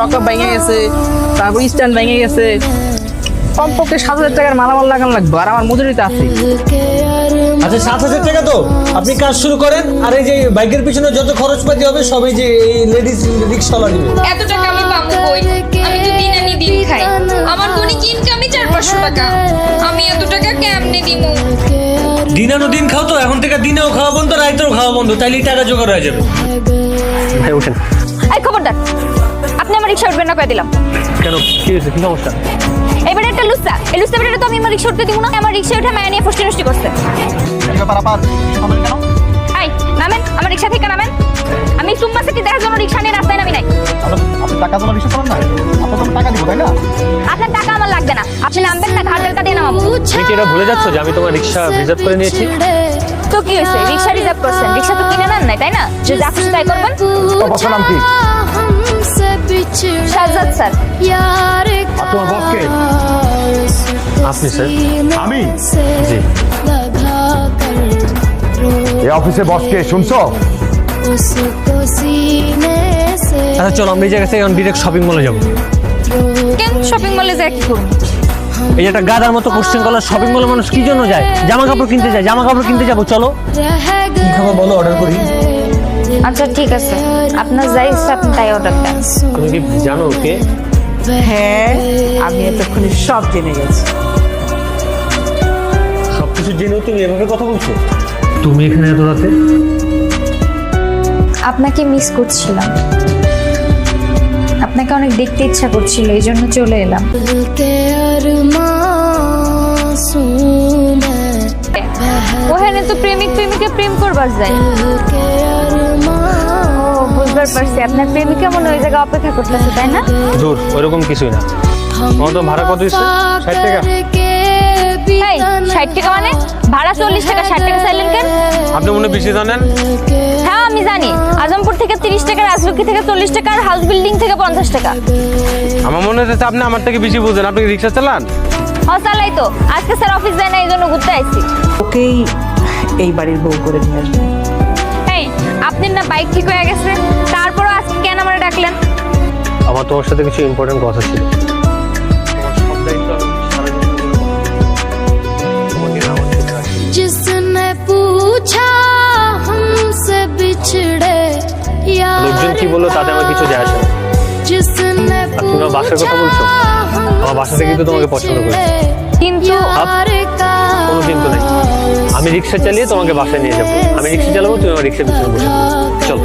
চকা ভেঙে গেছে, তারপর স্ট্যান্ড ভেঙে গেছে, কমপক্ষে 7,000 টাকার মালামাল লাগানো লাগবে, আর আমার মজুরিতে আছে। আচ্ছা 7,000 টাকা তো আপনি কাজ শুরু করেন, আর এই যে বাইকের পিছনে যত খরচপাতি হবে সবই যে এই লেডিস রিক্সাওয়ালা দিবে। এত টাকা আমি পাবো কই? আমি তো দিন আনি দিন খাই, আমার দৈনিক ইনকামই 400-500 টাকা। আমি এত টাকা কেমনে দিব? দিন আনো দিন খাও তো, এখন থেকে দিনেও খাওয়া বন্ধ, রাতেও খাওয়া বন্ধ, তাইলেই টাকা জোগাড় হয়ে যাবে। ভাই উঠেন। এই খবরদার, আপনি আমার রিক্সা উঠবেন না কয়ে দিলাম। কেন, কি হয়েছে, কি সমস্যা? এবারে একটা লুচ্চা, এই লুচ্চা বেটাটা তো আমি আমার রিক্সা উঠতে দিব না। আমার রিক্সা উঠে মায়া নিয়ে ফষ্টি নষ্টি করছে। এই নামেন, আমার রিক্সা থেকে নামেন। আমি সুম্মা সিটি দেখার জন্য রিক্সা নিয়ে রাস্তায় নামি নাই। আপনার টাকা আমার লাগবে না, আপনি নামবেন না, ঘাট এলাকা দিয়ে নামাবো। তুমি কি এটা ভুলে যাচ্ছ যে আমি তোমার রিক্সা রিজার্ভ করে নিয়েছি? তো কি হয়েছে, রিক্সা রিজার্ভ করছেন, রিক্সা তো কিনে নেন নাই, তাই না? যে যা খুশি তাই করবেন। বসের নাম কি? শাহজাদ স্যার। তোমার বস কে? আপনি স্যার? আমি জি। এই অফিসে বসকে শুনছো? আচ্ছা চলো আমরা এই জায়গা থেকে ডিরেক্ট শপিং মলে যাবো। কেন শপিং মলে যায় কি করুন? এই যে একটা গাদার মতো কোশ্চেন করলে শপিং মলে মানুষ কি জন্য যায়? জামা কাপড় কিনতে যায়, জামা কাপড় কিনতে যাবো, চলো। কি খাবার বলো, অর্ডার করি? আচ্ছা ঠিক আছে, আপনার যাই ইচ্ছা আপনি তাই অর্ডার দেন। তুমি কি জানো কে? হ্যাঁ, আমি এতক্ষণ সব জেনে গেছি। সবকিছু জেনেও তুমি এভাবে কথা বলছো? তুমি এখানে এত রাতে? আপনাকে মিস করছিলাম, আপনাকে অনেক দেখতে ইচ্ছা করছিল, এই জন্য চলে এলাম। ওখানে তো প্রেমিক প্রেমিকা প্রেম করবার যায়। ও বুঝবার পারছি, আপনার প্রেমিকা মনে ওই জায়গায় অপেক্ষা করতেছে, তাই না? দূর, ওইরকম কিছুই না। তোমার তো ভাড়া কত দিচ্ছে? 60 টাকা। এই 60 টাকা মানে? ভাড়া 40 টাকা, 60 টাকা চাইলেন কেন? আপনি মনে হয় বেশি জানেন। হ্যাঁ আমি জানি, আজমপুর থেকে 30 টাকা, রাজলক্ষ্মী থেকে 40 টাকা, আর হাউস বিল্ডিং থেকে 50 টাকা। আমার মনে হচ্ছে আপনি আমার থেকে বেশি বুঝেন। আপনি রিক্সা চালান? হ্যাঁ চালাই তো, আজকে স্যার অফিস যায় না, এই জন্য ঘুরতে আসছি। ওকেই এই বাড়ির বউ করে নিয়ে আসবে। এই আপনার না বাইক ঠিক হয়ে গেছে, তারপরও আজকে কেন আমার ডাকলেন? আমার তোমার সাথে কিছু ইম্পর্টেন্ট কথা ছিল। जिसने पूछा हमसे बिछड़े লোকজন কি বললো তাতে আমার কিছু যায় আসে না। जिसने আর তুমি আমার বাসার কথা বলছো, আমার বাসাতে কিন্তু তোমাকে পছন্দ করেছে। কিন্তু কোনো কিন্তু নেই, আমি রিক্সা চালিয়ে তোমাকে বাসায় নিয়ে যাবো। আমি রিক্সা চালাবো, তুমি আমার রিক্সার পিছনে বসে চলো।